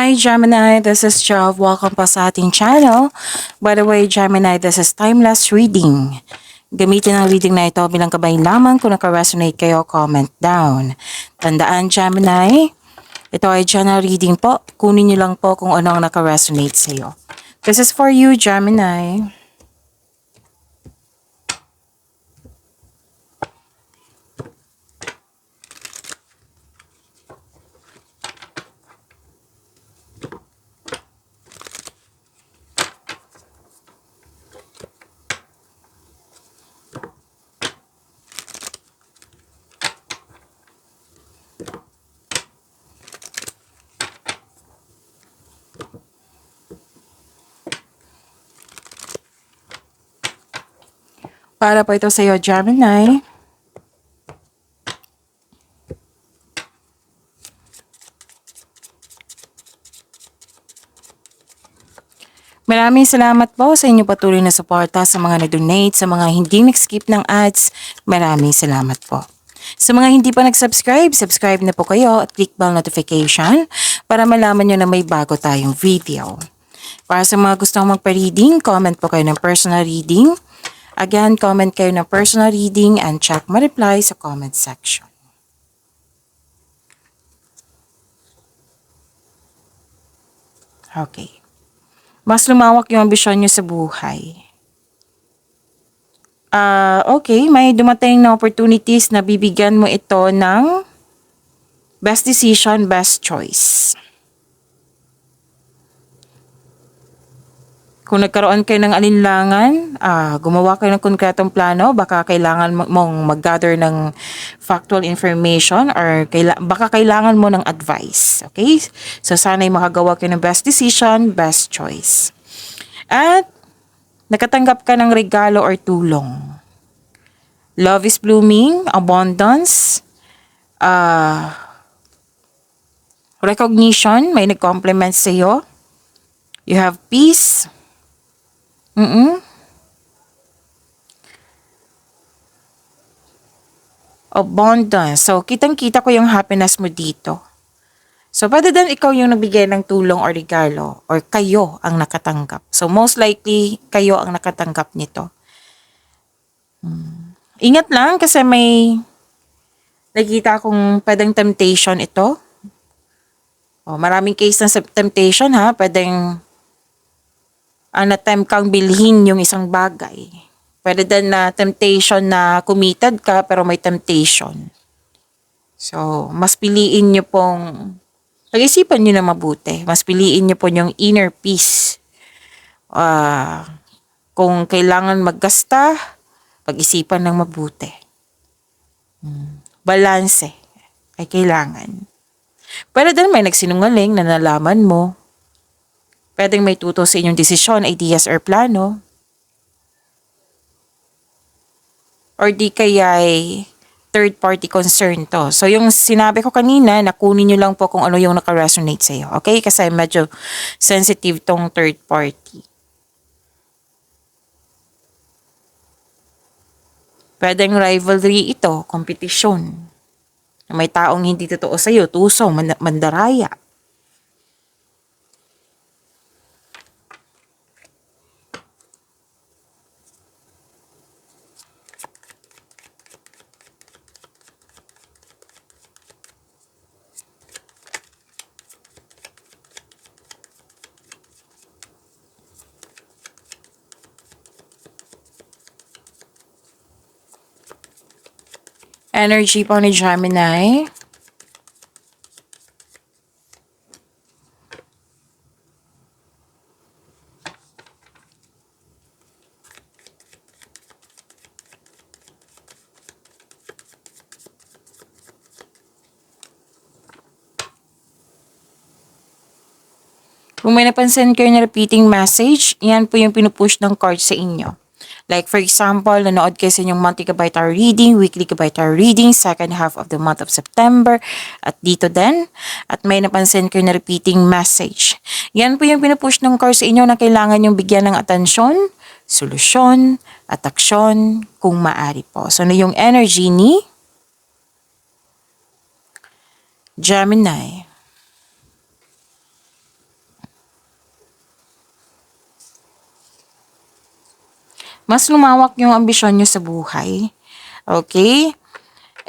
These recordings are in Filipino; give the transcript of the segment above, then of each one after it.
Hi Gemini, this is Jov. Welcome po sa ating channel. By the way, Gemini, this is timeless reading. Gamitin ang reading na ito bilang gabay lamang. Kung naka-resonate kayo, comment down. Tandaan Gemini, ito ay general reading po. Kunin niyo lang po kung ano ang naka-resonate sa iyo. This is for you, Gemini. Para po ito sa iyo, Gemini. Maraming salamat po sa inyo patuloy na suporta, sa mga na-donate, sa mga hindi nag-skip ng ads. Maraming salamat po. Sa mga hindi pa nag-subscribe, subscribe na po kayo at click bell notification para malaman nyo na may bago tayong video. Para sa mga gustong magpa-reading, comment po kayo ng personal reading. Again, comment kayo ng personal reading and check ma-reply sa comment section. Okay. Mas lumawak yung ambisyon nyo sa buhay. Okay, may dumating na opportunities na bibigyan mo ito ng best decision, best choice. Kung nagkaroon kayo ng alinlangan, gumawa kayo ng konkretong plano, baka kailangan mong mag-gather ng factual information or baka kailangan mo ng advice. Okay? So, sana'y makagawa kayo ng best decision, best choice. At, nakatanggap ka ng regalo or tulong. Love is blooming, abundance, recognition, may nag-compliment sa iyo. You have peace. Abundance. So, kitang-kita ko yung happiness mo dito. So, pwede din ikaw yung nagbigay ng tulong or regalo or kayo ang nakatanggap. So, most likely, kayo ang nakatanggap nito. Ingat lang kasi may nakita akong pwedeng temptation ito. Maraming case ng temptation ha. Pwedeng na-tempt kang bilhin yung isang bagay. Pwede din na temptation na committed ka pero may temptation. So, mas piliin nyo pong, pag-isipan nyo na mabuti. Mas piliin nyo po yung inner peace. Kung kailangan maggasta, pag-isipan ng mabuti. Balanse ay kailangan. Pwede din may nagsinungaling na nalaman mo. Pwedeng may tuto sa inyong desisyon, ideas, or plano. Or di kaya ay third party concern to. So yung sinabi ko kanina, nakunin nyo lang po kung ano yung naka-resonate sa iyo. Okay? Kasi medyo sensitive tong third party. Pwedeng rivalry ito, competition. May taong hindi totoo sa iyo, tuso, mandaraya. Energy po ni Gemini. Kung may napansin kayo na repeating message, yan po yung pinupush ng card sa inyo. Like for example, nanood kayo sa inyong monthly Gabay Tarot reading, weekly Gabay Tarot reading, second half of the month of September, at dito din. At may napansin kayo na repeating message. Yan po yung pinupush ng card sa inyo na kailangan yung bigyan ng atensyon, solusyon, at aksyon kung maaari po. So, ano yung energy ni Gemini? Mas lumawak yung ambisyon nyo sa buhay. Okay?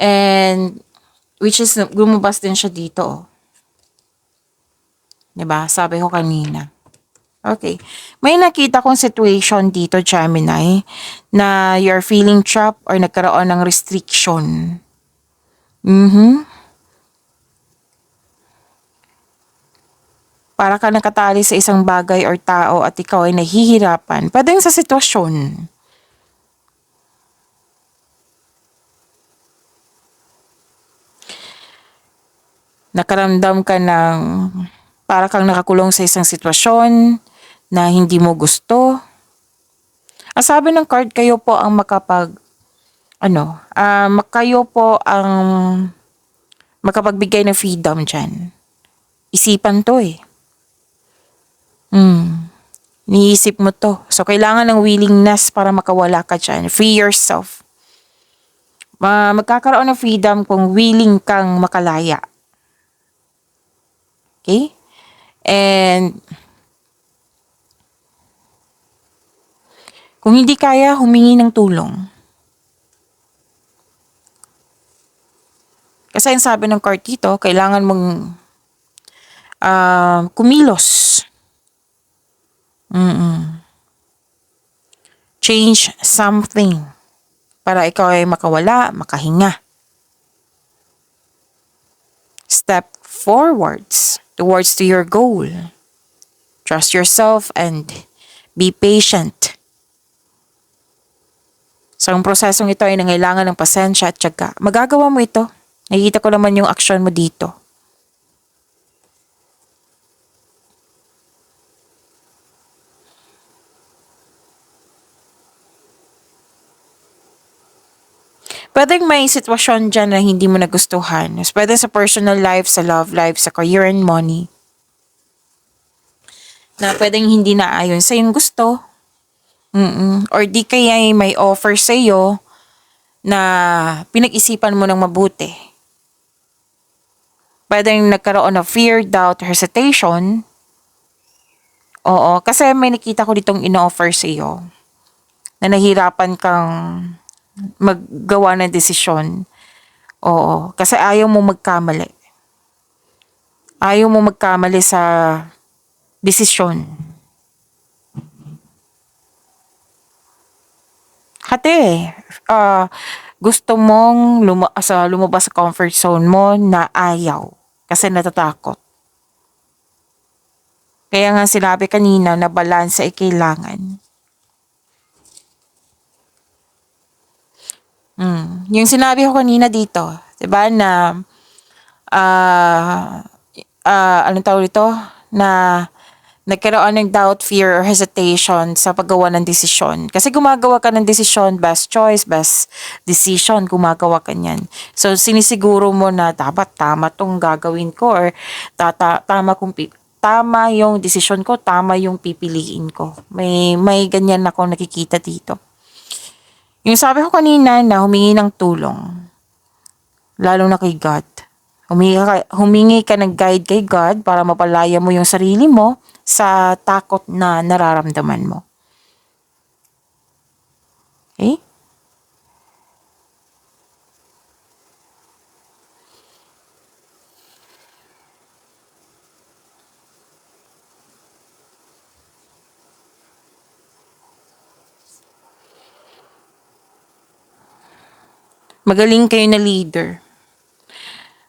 And, which is, lumabas din siya dito. Oh. 'Diba? Sabi ko kanina. Okay. May nakita kong situation dito, Gemini, na you're feeling trapped or nagkaroon ng restriction. Para ka nakatali sa isang bagay or tao at ikaw ay nahihirapan. Pwedeng sa sitwasyon. Nakaramdam ka ng para kang nakakulong sa isang sitwasyon na hindi mo gusto. Ang sabi ng card, kayo po ang kayo po ang makapagbigay ng freedom dyan. Isipan to eh. Iniisip mo to. So, kailangan ng willingness para makawala ka dyan. Free yourself. Magkakaroon ng freedom kung willing kang makalaya. Okay? And, kung hindi kaya, humingi ng tulong. Kasi ang sabi ng card dito, kailangan mong kumilos. Change something para ikaw ay makawala, makahinga. Step forwards towards to your goal. Trust yourself and be patient. So, ang prosesong ito ay nangailangan ng pasensya at tiyaga. Magagawa mo ito. Nakikita ko naman yung action mo dito. Pwedeng may sitwasyon dyan na hindi mo nagustuhan. Pwede sa personal life, sa love life, sa career and money. Na pwedeng hindi naayon sa yung gusto. Or di kaya may offer sa iyo na pinag-isipan mo ng mabuti. Pwedeng nagkaroon ng fear, doubt, hesitation. Oo, kasi may nakita ko ditong ino-offer sa iyo na nahirapan kang maggawa ng desisyon. Oo, kasi ayaw mo magkamali. Ayaw mo magkamali sa desisyon. Hati, gusto mong lumabas sa comfort zone mo na ayaw kasi natatakot. Kaya nga sinabi kanina na balanse ay kailangan. Yung sinabi ko kanina dito, 'di ba na anong tawag dito? Na nagkaroon ng doubt, fear, or hesitation sa paggawa ng desisyon. Kasi gumagawa ka ng desisyon, best choice, best decision, gumagawa ka niyan. So, sinisiguro mo na dapat tama tong gagawin ko or tama yung desisyon ko, tama yung pipiliin ko. May ganyan ako nakikita dito. Yung sabi ko kanina na humingi ng tulong, lalo na kay God. Humingi ka ng guide kay God para mapalaya mo yung sarili mo sa takot na nararamdaman mo. Okay? Magaling kayo na leader.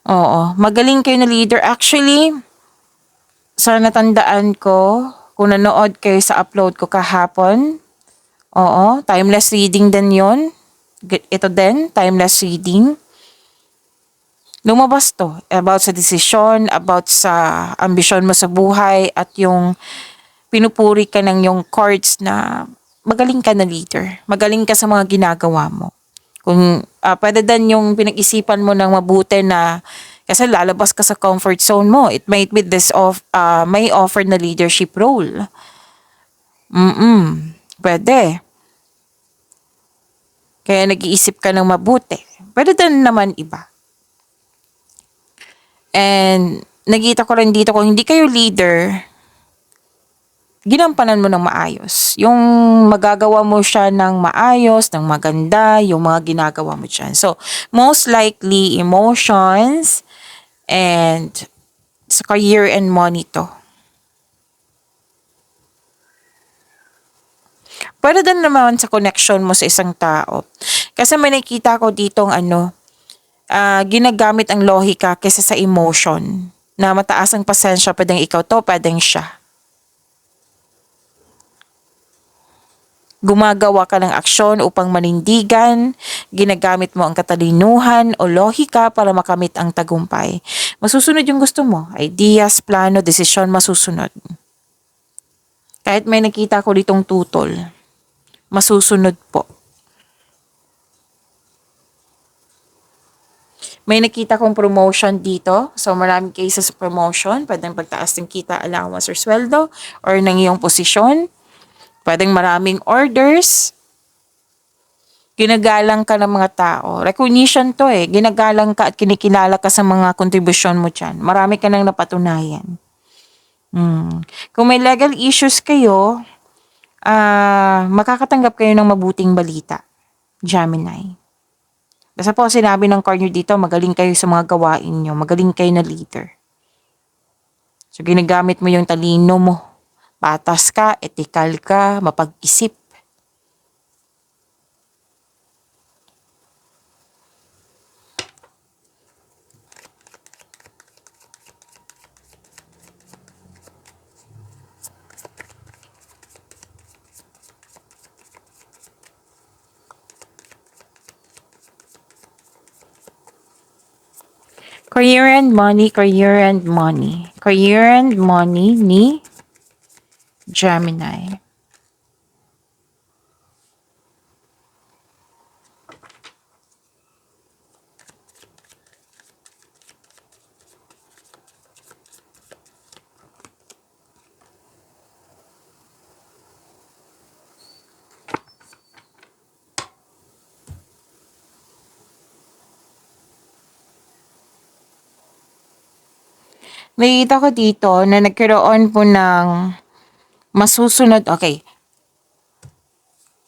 Oo, magaling kayo na leader. Actually, sa natandaan ko, kung nanood kayo sa upload ko kahapon, oo, timeless reading din yon. Ito din, timeless reading. Lumabas to about sa desisyon, about sa ambisyon mo sa buhay, at yung pinupuri ka ng yung cards na magaling ka na leader. Magaling ka sa mga ginagawa mo. Kung pwede din yung pinag-isipan mo ng mabuti na kasi lalabas ka sa comfort zone mo. It might be may offer na leadership role. Pwede. Kaya nag-iisip ka ng mabuti. Pwede din naman iba. And nakita ko rin dito kung hindi kayo leader, ginampanan mo ng maayos. Yung magagawa mo siya ng maayos, ng maganda, yung mga ginagawa mo dyan. So, most likely, emotions and sa career and money to. Pwede din naman sa connection mo sa isang tao. Kasi may nakita ko ditong ginagamit ang lohika kaysa sa emotion. Na mataas ang pasensya, pwedeng ikaw to, pwedeng siya. Gumagawa ka ng aksyon upang manindigan, ginagamit mo ang katalinuhan o lohika para makamit ang tagumpay. Masusunod yung gusto mo. Ideas, plano, desisyon, masusunod. Kahit may nakita ko ditong tutol, masusunod po. May nakita kong promotion dito. So, maraming cases of promotion. Pwedeng pagtaas ng kita, allowance, or sweldo, or ng iyong posisyon. Pwedeng maraming orders. Ginagalang ka ng mga tao. Recognition to eh. Ginagalang ka at kinikilala ka sa mga kontribusyon mo dyan. Marami ka nang napatunayan. Kung may legal issues kayo, makakatanggap kayo ng mabuting balita. Gemini. Basta po sinabi ng card nyo dito, magaling kayo sa mga gawain nyo. Magaling kayo na leader. So, ginagamit mo yung talino mo. Patas ka, etikal ka, mapag-isip. Career and money, career and money. Career and money ni Gemini. Nakikita ko dito na nagkaroon po ng masusunod. Okay.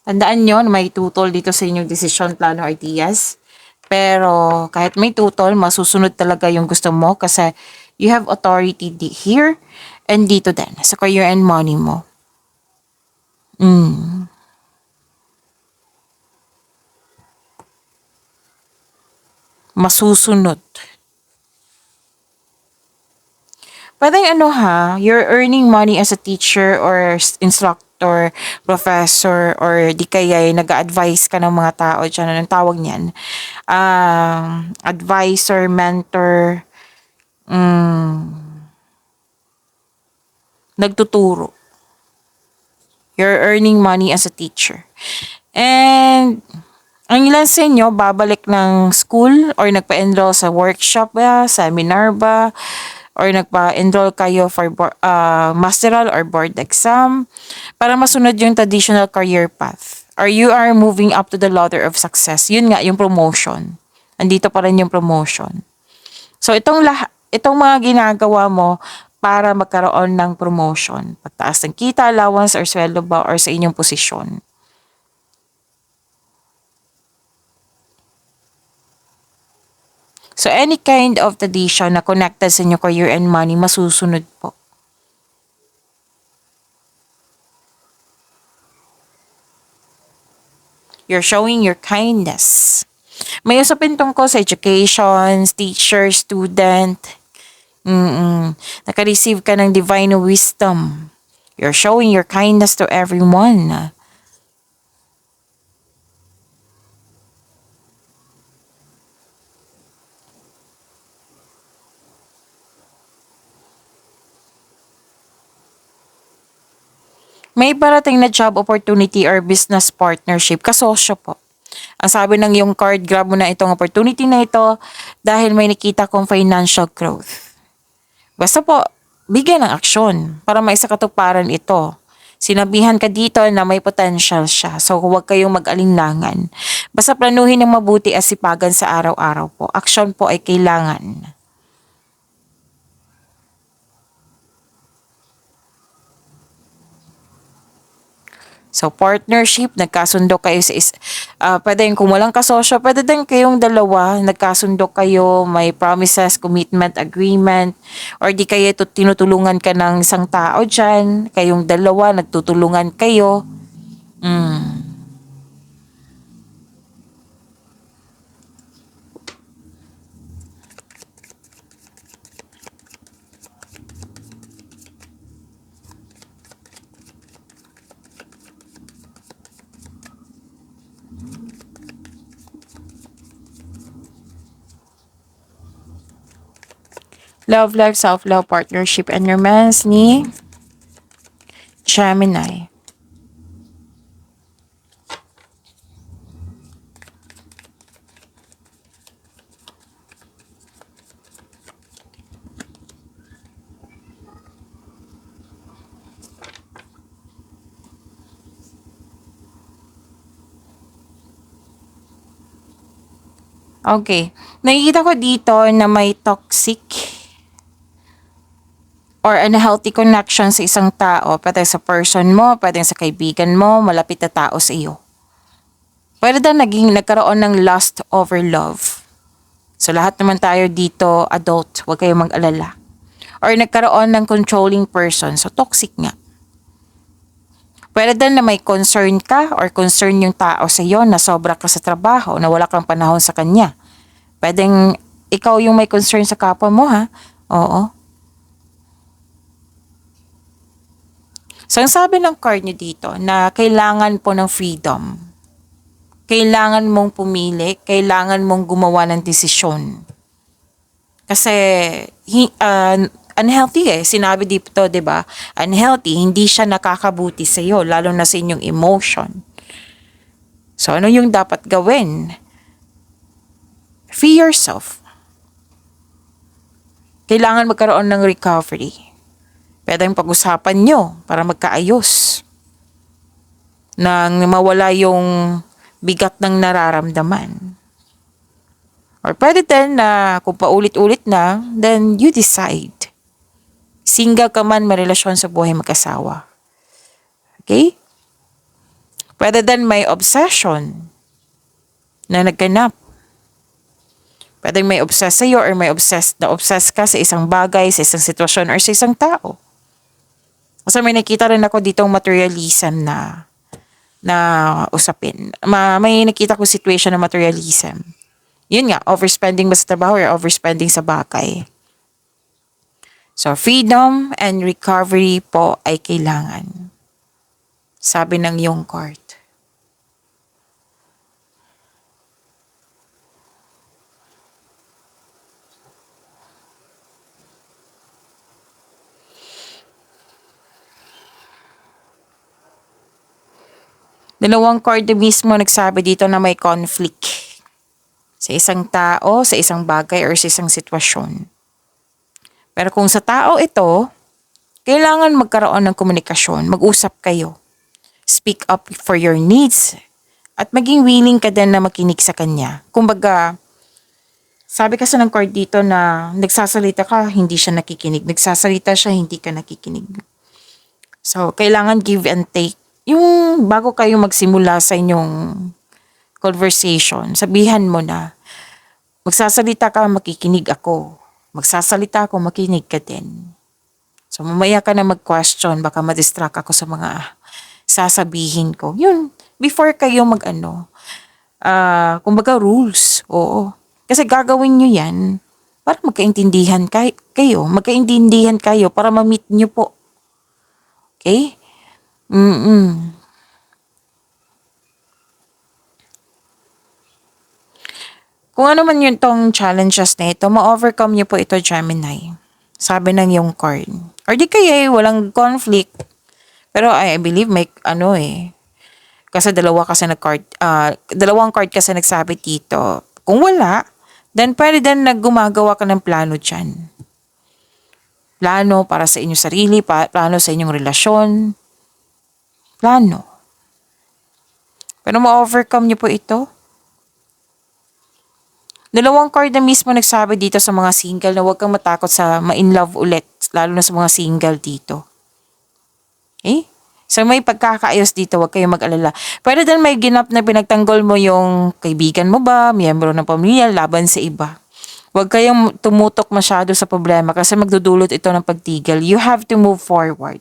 Tandaan nyo na may tutol dito sa inyong decision, plano, ideas. Pero kahit may tutol, masusunod talaga yung gusto mo kasi you have authority here and dito din sa career and money mo. Masusunod. Pwedeng you're earning money as a teacher or instructor, professor, or di kaya nag-advise ka ng mga tao dyan. Anong tawag niyan? Advisor, mentor, nagtuturo. You're earning money as a teacher. And ang ilan sa inyo, babalik ng school or nagpa-enroll sa workshop ba, seminar ba, or nagpa-enroll kayo for masteral or board exam para masunod yung traditional career path. Or you are moving up to the ladder of success. Yun nga, yung promotion. Andito pa rin yung promotion. So, itong mga ginagawa mo para magkaroon ng promotion. Pagtaas ng kita, allowance, or sweldo ba, or sa inyong posisyon. So, any kind of tradition na connected sa inyo career and money, masusunod po. You're showing your kindness. May usapin tungkol sa education, teacher, student. Naka-receive ka ng divine wisdom. You're showing your kindness to everyone. May parating na job opportunity or business partnership, kasosyo po. Ang sabi ng yung card, grab mo na itong opportunity na ito dahil may nakita kong financial growth. Basta po, bigyan ng aksyon para maisakatuparan ito. Sinabihan ka dito na may potential siya, so huwag kayong mag-alinlangan. Basta planuhin ng mabuti at sipagan sa araw-araw po. Aksyon po ay kailangan. So, partnership, nagkasundo kayo pwede yung kung walang kasosyo, pwede din kayong dalawa, nagkasundo kayo, may promises, commitment, agreement, or di kayo tinutulungan ka ng isang tao dyan, kayong dalawa, nagtutulungan kayo. Love life, self-love, partnership, and romance ni Gemini. Okay. Nakikita ko dito na may toxic or unhealthy connection sa isang tao. Pwede sa person mo, pwede sa kaibigan mo, malapit na tao sa iyo. Pwede na nagkaroon ng lust over love. So lahat naman tayo dito, adult, huwag kayong mag-alala. Or nagkaroon ng controlling person, so toxic nga. Pwede din na may concern ka or concern yung tao sa iyo na sobra ka sa trabaho, na wala kang panahon sa kanya. Pwedeng ikaw yung may concern sa kapwa mo, ha? Oo. So, ang sabi ng card nyo dito na kailangan po ng freedom. Kailangan mong pumili, kailangan mong gumawa ng desisyon. Kasi unhealthy sinabi dito, 'di ba? Unhealthy, hindi siya nakakabuti sa iyo, lalo na sa inyong emotion. So ano yung dapat gawin? Free yourself. Kailangan magkaroon ng recovery. Pwedeng pag-usapan nyo para magkaayos. Nang mawala yung bigat ng nararamdaman. Or pwede din na kung paulit-ulit na, then you decide. Single ka man, may relasyon sa buhay mag-asawa. Okay? Pwede din may obsession na nagganap. Pwede may obsess sa'yo or may obsess ka sa isang bagay, sa isang sitwasyon, or sa isang tao. Kasi may nakita rin ako ditong materialism na usapin. May nakita ko situation na materialism. Yun nga, overspending ba sa trabaho or overspending sa bagay. So, freedom and recovery po ay kailangan. Sabi ng iyong card. Dalawang card na mismo nagsabi dito na may conflict sa isang tao, sa isang bagay, or sa isang sitwasyon. Pero kung sa tao ito, kailangan magkaroon ng komunikasyon, mag-usap kayo. Speak up for your needs, at maging willing ka din na makinig sa kanya. Kumbaga, sabi kasi ng card dito na nagsasalita ka, hindi siya nakikinig. Nagsasalita siya, hindi ka nakikinig. So, kailangan give and take. Yung bago kayo magsimula sa inyong conversation, sabihan mo na, magsasalita ka, makikinig ako. Magsasalita ako, makinig ka din. So, mamaya ka na mag-question, baka ma-distract ako sa mga sasabihin ko. Yun, before kayo kumbaga rules, oo. Kasi gagawin nyo yan para magkaintindihan kayo. Magkaintindihan kayo para ma-meet nyo po. Okay? Kung ano man yun tong challenges na ito, ma-overcome niyo po ito, Gemini. Sabi ng yung card. Or di kaya walang conflict. Pero I believe may kasi dalawang card kasi nagsabi dito. Kung wala, then pwede din gumagawa ka ng plano dyan. Plano para sa inyong sarili, plano sa inyong relasyon. Plano. Pero ma-overcome niyo po ito. Dalawang card na mismo nagsabi dito sa mga single na huwag kang matakot sa ma-in love ulit, lalo na sa mga single dito. Okay? So may pagkakaayos dito, huwag kayong mag-alala. Pero dahil may ginap na pinagtanggol mo yung kaibigan mo ba, miyembro ng pamilya, laban sa iba. Huwag kayong tumutok masyado sa problema kasi magdudulot ito ng pagtigil. You have to move forward.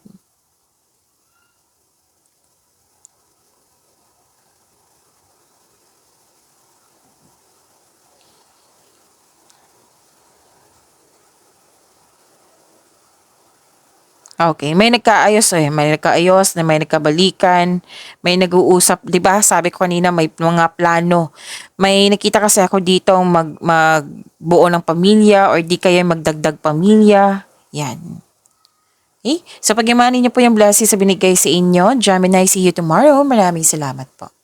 Okay, may nagkaayos may nagkaayos, na may nagkabalikan, may nag-uusap, 'di ba? Sabi ko kanina may mga plano. May nakita kasi ako dito magbuo ng pamilya or di kaya magdagdag pamilya. Yan. Okay? So pagyamanin niyo po yung blessings sa binigay sa inyo. Gemini, see you tomorrow. Maraming salamat po.